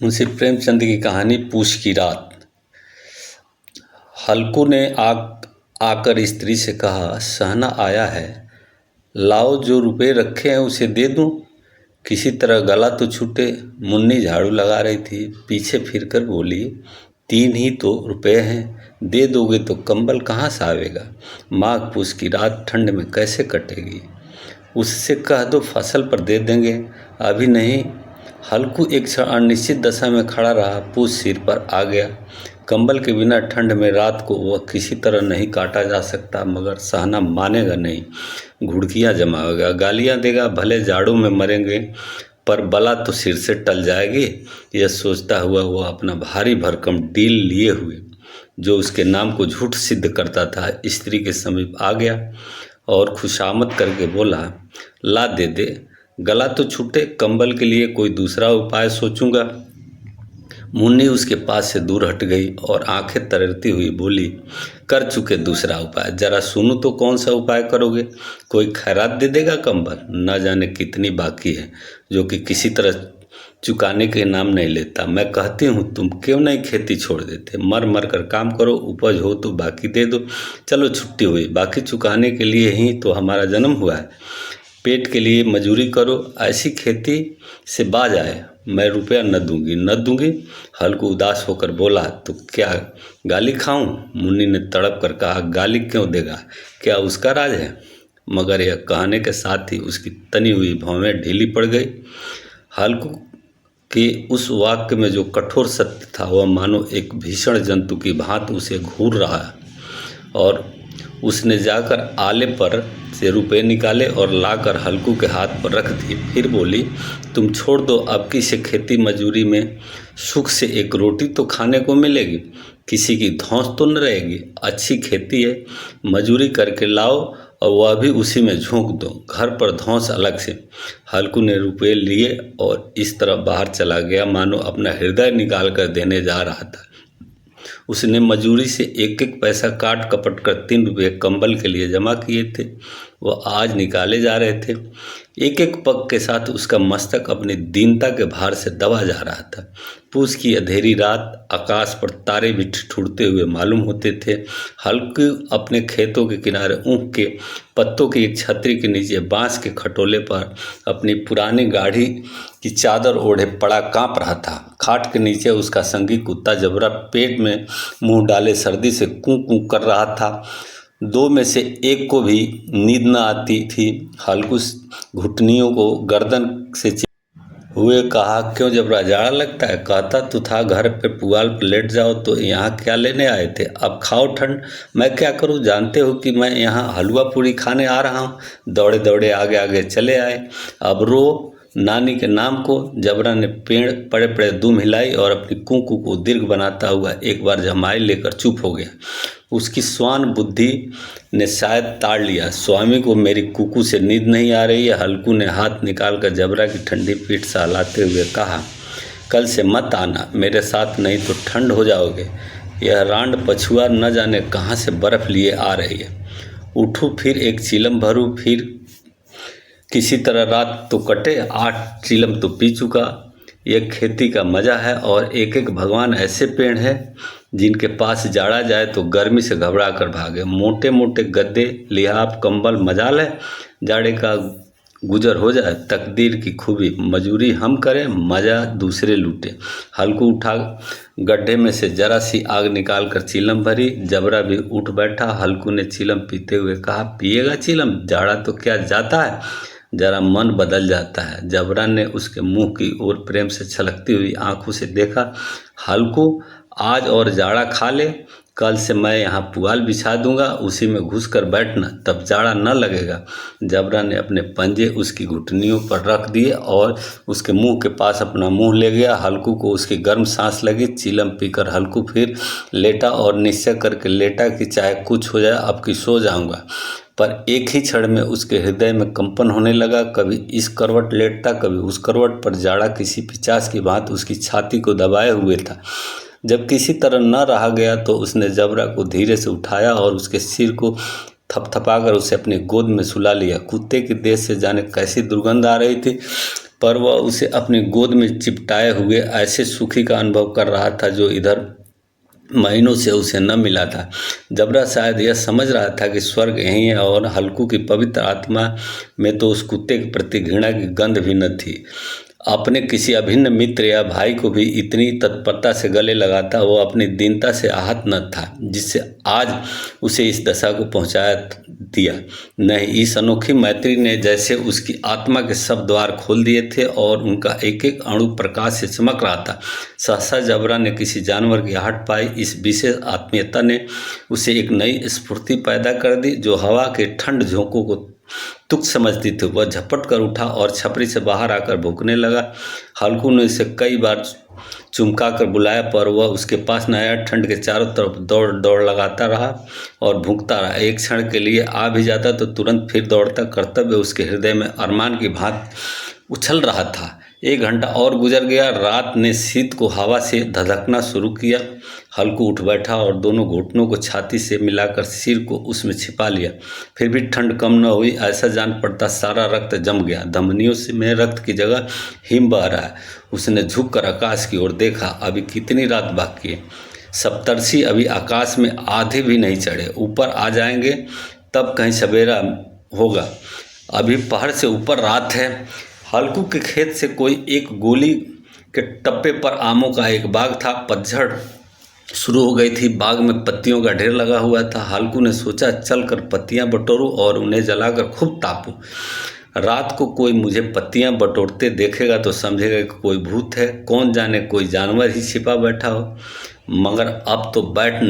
मुंशी प्रेमचंद की कहानी पूछ की रात। हल्कू ने आकर स्त्री से कहा, सहना आया है, लाओ जो रुपए रखे हैं उसे दे दूं। किसी तरह गला तो छूटे। मुन्नी झाड़ू लगा रही थी, पीछे फिरकर बोली, 3 ही तो रुपए हैं, दे दोगे तो कंबल कहाँ से आवेगा। माघ पूछ की रात ठंड में कैसे कटेगी। उससे कह दो फसल पर दे देंगे, अभी नहीं। हल्कू एक क्षण अनिश्चित दशा में खड़ा रहा। पूछ सिर पर आ गया। कंबल के बिना ठंड में रात को वह किसी तरह नहीं काटा जा सकता, मगर सहना मानेगा नहीं। घुड़कियाँ जमाएगा, गालियाँ देगा, भले जाड़ों में मरेंगे पर बला तो सिर से टल जाएगी। यह सोचता हुआ वह अपना भारी भरकम डील लिए हुए, जो उसके नाम को झूठ सिद्ध करता था, स्त्री के समीप आ गया और खुशामद करके बोला, ला दे दे, गला तो छूटे, कंबल के लिए कोई दूसरा उपाय सोचूंगा। मुन्नी उसके पास से दूर हट गई और आंखें तरती हुई बोली, कर चुके दूसरा उपाय, जरा सुनो तो कौन सा उपाय करोगे। कोई खैरात दे देगा कंबल, न जाने कितनी बाकी है, जो कि किसी तरह चुकाने के नाम नहीं लेता। मैं कहती हूँ तुम क्यों नहीं खेती छोड़ देते, मर मर कर काम करो, उपज हो तो बाकी दे दो। चलो छुट्टी हुई, बाकी चुकाने के लिए ही तो हमारा जन्म हुआ है। पेट के लिए मजूरी करो, ऐसी खेती से बाज आए। मैं रुपया न दूंगी। हल्कू उदास होकर बोला, तो क्या गाली खाऊं। मुन्नी ने तड़प कर कहा, गाली क्यों देगा, क्या उसका राज है। मगर यह कहने के साथ ही उसकी तनी हुई भौहें ढीली पड़ गई। हल्कू के उस वाक्य में जो कठोर सत्य था, वह मानो एक भीषण जंतु की भांति उसे घूर रहा है। और उसने जाकर आले पर से रुपए निकाले और लाकर हल्कू के हाथ पर रख दिए। फिर बोली, तुम छोड़ दो, अब की से खेती मजूरी में सुख से एक रोटी तो खाने को मिलेगी, किसी की धौंस तो न रहेगी। अच्छी खेती है, मजूरी करके लाओ और वह भी उसी में झोंक दो, घर पर धौंस अलग से। हल्कू ने रुपए लिए और इस तरह बाहर चला गया मानो अपना हृदय निकाल कर देने जा रहा था। उसने मजूरी से एक एक पैसा काट कपट कर 3 रुपये कंबल के लिए जमा किए थे, वह आज निकाले जा रहे थे। एक एक पग के साथ उसका मस्तक अपनी दीनता के भार से दबा जा रहा था। पूस की अंधेरी रात, आकाश पर तारे भी ठिठुरते हुए मालूम होते थे। हल्कू अपने खेतों के किनारे ऊख के पत्तों की एक छतरी के नीचे बांस के खटोले पर अपनी पुरानी गाढ़ी की चादर ओढ़े पड़ा कांप रहा था। खाट के नीचे उसका संगी कुत्ता जबरा पेट में मुंह डाले सर्दी से कूं कूं कर रहा था। 2 में से एक को भी नींद न आती थी। हल्कू घुटनियों को गर्दन से हुए कहा, क्यों जबरा, जाड़ा लगता है। कहता तो था घर पे पुआल पर लेट जाओ, तो यहाँ क्या लेने आए थे, अब खाओ ठंड। मैं क्या करूँ, जानते हो कि मैं यहाँ हलवा पूरी खाने आ रहा हूँ। दौड़े दौड़े आगे आगे चले आए। अब रो नानी के नाम को। जबरा ने पेड़ पड़े पड़े दुम हिलाई और अपनी कुंकू को दीर्घ बनाता हुआ एक बार जमाई लेकर चुप हो गया। उसकी स्वान बुद्धि ने शायद ताड़ लिया, स्वामी को मेरी कुकू से नींद नहीं आ रही है। हल्कू ने हाथ निकालकर जबरा की ठंडी पीठ सहलाते हुए कहा, कल से मत आना मेरे साथ, नहीं तो ठंड हो जाओगे। यह रांड पछुआ न जाने कहाँ से बर्फ लिए आ रही है। उठूँ फिर एक चीलम भरूँ, फिर किसी तरह रात तो कटे। 8 चीलम तो पी चुका। यह खेती का मज़ा है। और एक एक भगवान ऐसे पेड़ हैं जिनके पास जाड़ा जाए तो गर्मी से घबरा कर भागे। मोटे मोटे गद्दे, लिहाफ, कंबल मजाल है, जाड़े का गुजर हो जाए, तकदीर की खूबी। मजूरी हम करें, मज़ा दूसरे लूटे। हल्कू उठा, गड्ढे में से जरा सी आग निकाल कर चीलम भरी। जबरा भी उठ बैठा। हल्कू ने चीलम पीते हुए कहा, पिएगा चीलम, जाड़ा तो क्या जाता है, जरा मन बदल जाता है। जबरा ने उसके मुंह की ओर प्रेम से छलकती हुई आंखों से देखा। हल्कू, आज और जाड़ा खा ले, कल से मैं यहाँ पुआल बिछा दूंगा, उसी में घुस कर बैठना, तब जाड़ा न लगेगा। जबरा ने अपने पंजे उसकी घुटनियों पर रख दिए और उसके मुंह के पास अपना मुंह ले गया। हल्कू को उसकी गर्म सांस लगी। चीलम पीकर हल्कू फिर लेटा और निश्चय करके लेटा कि चाहे कुछ हो जाए, अब की सो जाऊंगा। पर एक ही क्षण में उसके हृदय में कंपन होने लगा। कभी इस करवट लेटता, कभी उस करवट पर। जाड़ा किसी पिचास की बात उसकी छाती को दबाए हुए था। जब किसी तरह न रहा गया तो उसने जबरा को धीरे से उठाया और उसके सिर को थपथपाकर उसे अपनी गोद में सुला लिया। कुत्ते की देह से जाने कैसी दुर्गंध आ रही थी। पर वह उसे अपनी गोद में चिपटाए हुए ऐसे सुखी का अनुभव कर रहा था जो इधर महीनों से उसे न मिला था। जबरा शायद यह समझ रहा था कि स्वर्ग यहीं है और हल्कू की पवित्र आत्मा में तो उस कुत्ते के प्रति घृणा की गंध भी न थी। अपने किसी अभिन्न मित्र या भाई को भी इतनी तत्परता से गले लगाता वो अपनी दीनता से आहत न था जिससे आज उसे इस दशा को पहुंचाया दिया। नहीं, इस अनोखी मैत्री ने जैसे उसकी आत्मा के सब द्वार खोल दिए थे और उनका एक एक अणु प्रकाश से चमक रहा था। सहसा जबरा ने किसी जानवर की आहट पाई। इस विशेष आत्मीयता ने उसे एक नई स्फूर्ति पैदा कर दी जो हवा के ठंड झोंकों को तुच्छ समझती थी। वह झपट कर उठा और छपरी से बाहर आकर भूखने लगा। हल्कू ने उसे कई बार चुमका कर बुलाया पर वह उसके पास न आया। ठंड के चारों तरफ दौड़ दौड़ लगाता रहा और भूखता रहा। एक क्षण के लिए आ भी जाता तो तुरंत फिर दौड़ता। कर्तव्य उसके हृदय में अरमान की भांति उछल रहा था। 1 घंटा और गुजर गया। रात ने शीत को हवा से धधकना शुरू किया। हल्कू उठ बैठा और दोनों घुटनों को छाती से मिलाकर सिर को उसमें छिपा लिया। फिर भी ठंड कम न हुई। ऐसा जान पड़ता सारा रक्त जम गया। धमनियों से में रक्त की जगह हिम बह रहा है। उसने झुककर आकाश की ओर देखा। अभी कितनी रात बाकी है। सप्तर्षि अभी आकाश में आधे भी नहीं चढ़े। ऊपर आ जाएंगे तब कहीं सवेरा होगा। अभी पहाड़ से ऊपर रात है। हल्कू के खेत से कोई एक गोली के टप्पे पर आमों का एक बाग था। पतझड़ शुरू हो गई थी। बाग में पत्तियों का ढेर लगा हुआ था। हल्कू ने सोचा चल कर पत्तियाँ बटोरूं और उन्हें जलाकर खूब तापूं। रात को कोई मुझे पत्तियाँ बटोरते देखेगा तो समझेगा कि कोई भूत है। कौन जाने कोई जानवर ही छिपा बैठा हो। मगर अब तो बैठा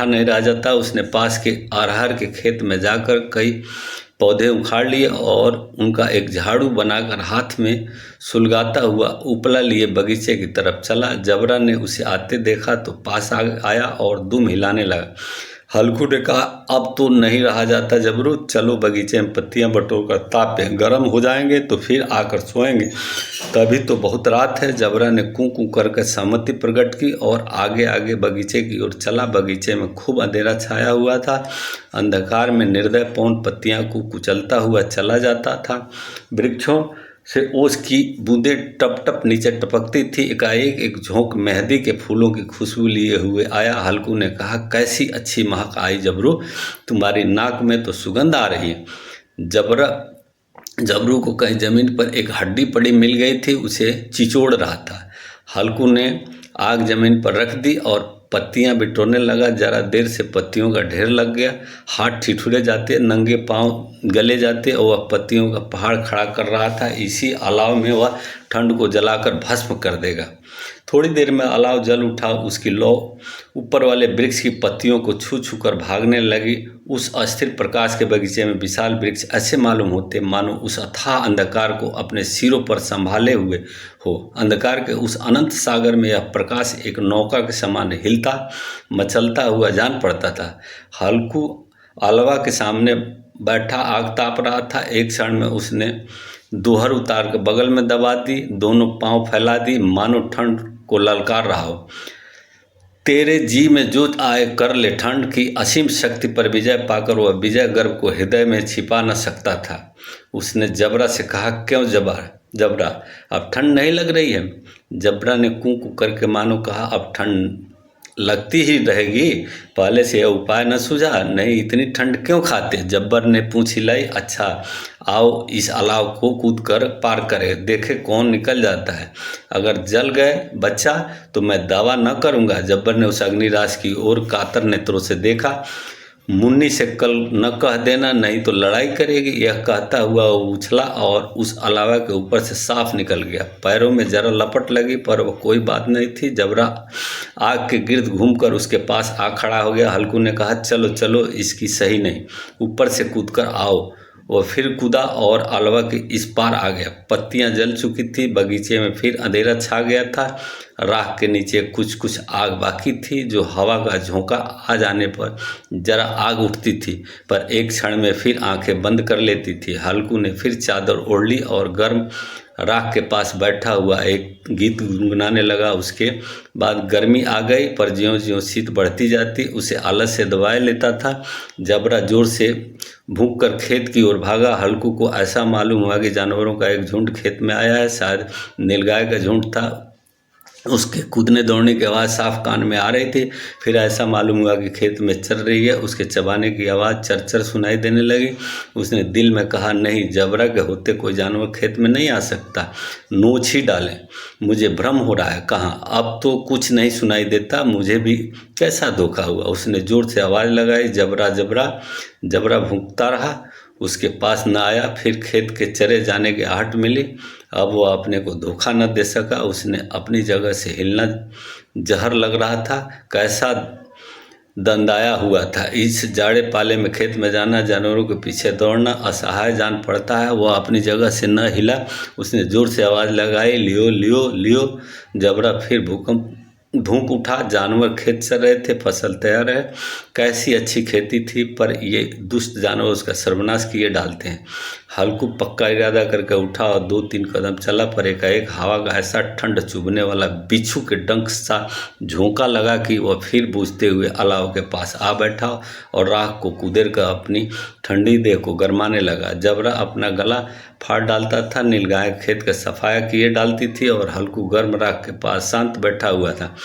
नहीं रह जाता। उसने पास के अरहर के खेत में जाकर कई पौधे उखाड़ लिए और उनका एक झाड़ू बनाकर हाथ में सुलगाता हुआ उपला लिए बगीचे की तरफ चला। जबरा ने उसे आते देखा तो पास आया और दुम हिलाने लगा। हल्कू ने कहा अब तो नहीं रहा जाता जबरू, चलो बगीचे में पत्तियां बटोर कर तापें, गर्म हो जाएंगे तो फिर आकर सोएंगे। तभी तो बहुत रात है। जबरा ने कूं कूं करके सहमति प्रकट की और आगे आगे बगीचे की ओर चला। बगीचे में खूब अंधेरा छाया हुआ था। अंधकार में निर्दय पवन पत्तियां को कुचलता हुआ चला जाता था। वृक्षों से ओस की बूंदें टप टप नीचे टपकती थी। एकाएक एक झोंक मेहंदी के फूलों की खुशबू लिए हुए आया। हल्कू ने कहा कैसी अच्छी महक आई जबरू, तुम्हारी नाक में तो सुगंध आ रही है। जबरू को कहीं जमीन पर एक हड्डी पड़ी मिल गई थी। उसे चिचोड़ रहा था। हल्कू ने आग जमीन पर रख दी और पत्तियां बिटोरने लगा। जरा देर से पत्तियों का ढेर लग गया। हाथ ठिठुरे जाते, नंगे पांव गले जाते और वह पत्तियों का पहाड़ खड़ा कर रहा था। इसी अलाव में वह ठंड को जलाकर भस्म कर देगा। थोड़ी देर में अलाव जल उठा। उसकी लौ ऊपर वाले वृक्ष की पत्तियों को छू छू कर भागने लगी। उस अस्थिर प्रकाश के बगीचे में विशाल वृक्ष ऐसे मालूम होते मानो उस अथाह अंधकार को अपने सिरों पर संभाले हुए हो। अंधकार के उस अनंत सागर में यह प्रकाश एक नौका के समान हिलता मचलता हुआ जान पड़ता था। हल्कू अलवा के सामने बैठा आग ताप रहा था। एक क्षण में उसने दोहर उतार कर बगल में दबा दी, दोनों पांव फैला दी मानो ठंड को ललकार रहा हो। तेरे जी में जो आए कर ले। ठंड की असीम शक्ति पर विजय पाकर वह विजय गर्व को हृदय में छिपा न सकता था। उसने जबरा से कहा क्यों जबरा, अब ठंड नहीं लग रही है? जबरा ने कूं कूं करके मानो कहा अब ठंड लगती ही रहेगी, पहले से यह उपाय न सूझा? नहीं, इतनी ठंड क्यों खाते? जब्बर ने पूंछ हिलाई। अच्छा आओ इस अलाव को कूद कर पार करे, देखे कौन निकल जाता है। अगर जल गए बच्चा तो मैं दावा न करूंगा। जब्बर ने उस अग्निराज की ओर कातर नेत्रों से देखा। मुन्नी से कल न कह देना नहीं तो लड़ाई करेगी। यह कहता हुआ वो उछला और उस अलावा के ऊपर से साफ निकल गया। पैरों में जरा लपट लगी पर वह कोई बात नहीं थी। जबरा आग के गिर्द घूमकर उसके पास आ खड़ा हो गया। हल्कू ने कहा चलो चलो, इसकी सही नहीं, ऊपर से कूदकर आओ। वह फिर कूदा और अलवा के इस पार आ गया। पत्तियां जल चुकी थी। बगीचे में फिर अंधेरा छा गया था। राख के नीचे कुछ कुछ आग बाकी थी जो हवा का झोंका आ जाने पर जरा आग उठती थी पर एक क्षण में फिर आंखें बंद कर लेती थी। हल्कू ने फिर चादर ओढ़ ली और गर्म राख के पास बैठा हुआ एक गीत गुनगुनाने लगा। उसके बाद गर्मी आ गई, पर ज्यों-ज्यों शीत बढ़ती जाती उसे आलस से दबाए लेता था। जबरा जोर से भूंक कर खेत की ओर भागा। हल्कू को ऐसा मालूम हुआ कि जानवरों का एक झुंड खेत में आया है, शायद नीलगाय का झुंड था। उसके कूदने दौड़ने की आवाज़ साफ कान में आ रही थी। फिर ऐसा मालूम हुआ कि खेत में चल रही है। उसके चबाने की आवाज़ चरचर सुनाई देने लगी। उसने दिल में कहा, नहीं, जबरा के होते कोई जानवर खेत में नहीं आ सकता, नोच ही डालें। मुझे भ्रम हो रहा है, कहाँ अब तो कुछ नहीं सुनाई देता, मुझे भी कैसा धोखा हुआ। उसने जोर से आवाज़ लगाई, जबरा जबरा। जबरा भूंकता रहा, उसके पास न आया। फिर खेत के चरे जाने की आहट मिली। अब वह अपने को धोखा न दे सका। उसने अपनी जगह से हिलना जहर लग रहा था। कैसा दंदाया हुआ था। इस जाड़े पाले में खेत में जाना, जानवरों के पीछे दौड़ना असहाय जान पड़ता है। वह अपनी जगह से न हिला। उसने जोर से आवाज़ लगाई, लियो लियो लियो। जबरा फिर भूख उठा। जानवर खेत चल रहे थे, फसल तैयार है। कैसी अच्छी खेती थी, पर ये दुष्ट जानवर उसका सर्वनाश किए डालते हैं। हल्कू पक्का इरादा करके उठा और 2-3 कदम चला, पर एकाएक हवा का ऐसा ठंड चुभने वाला बिच्छू के डंक सा झोंका लगा कि वह फिर बूझते हुए अलाव के पास आ बैठा और राख को कुदेर कर अपनी ठंडी देह को गरमाने लगा। जबरा अपना गला फाड़ डालता था, नीलगाय खेत का सफाया किए डालती थी और हल्कू गर्म राख के पास शांत बैठा हुआ था।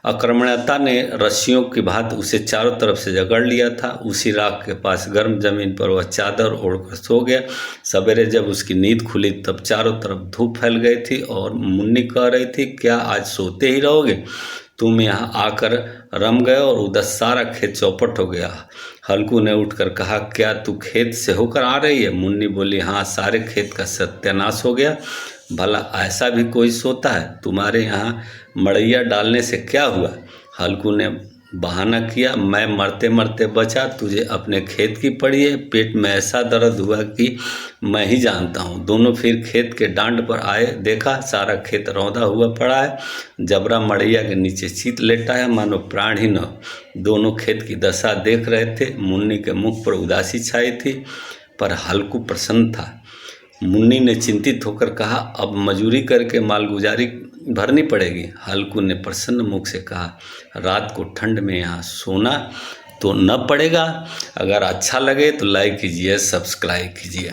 आक्रमणता ने रस्सियों की भांति उसे चारों तरफ से जकड़ लिया था। उसी राख के पास गर्म जमीन पर वह चादर ओढ़कर सो गया। सवेरे जब उसकी नींद खुली तब चारों तरफ धूप फैल गई थी और मुन्नी कह रही थी, क्या आज सोते ही रहोगे? तुम यहाँ आकर रम गए और उधर सारा खेत चौपट हो गया। हल्कू ने उठकर कहा, क्या तू खेत से होकर आ रही है? मुन्नी बोली, हाँ, सारे खेत का सत्यानाश हो गया। भला ऐसा भी कोई सोता है? तुम्हारे यहाँ मड़ैया डालने से क्या हुआ? हल्कू ने बहाना किया, मैं मरते मरते बचा, तुझे अपने खेत की पड़ी है। पेट में ऐसा दर्द हुआ कि मैं ही जानता हूँ। दोनों फिर खेत के डांड पर आए। देखा सारा खेत रौंदा हुआ पड़ा है। जबरा मड़ैया के नीचे चित लेटा है, मानो प्राण ही न। दोनों खेत की दशा देख रहे थे। मुन्नी के मुख पर उदासी छाई थी, पर हल्कू प्रसन्न था। मुन्नी ने चिंतित होकर कहा, अब मजूरी करके मालगुजारी भरनी पड़ेगी। हल्कू ने प्रसन्न मुख से कहा, रात को ठंड में यहाँ सोना तो न पड़ेगा। अगर अच्छा लगे तो लाइक कीजिए, सब्सक्राइब कीजिए।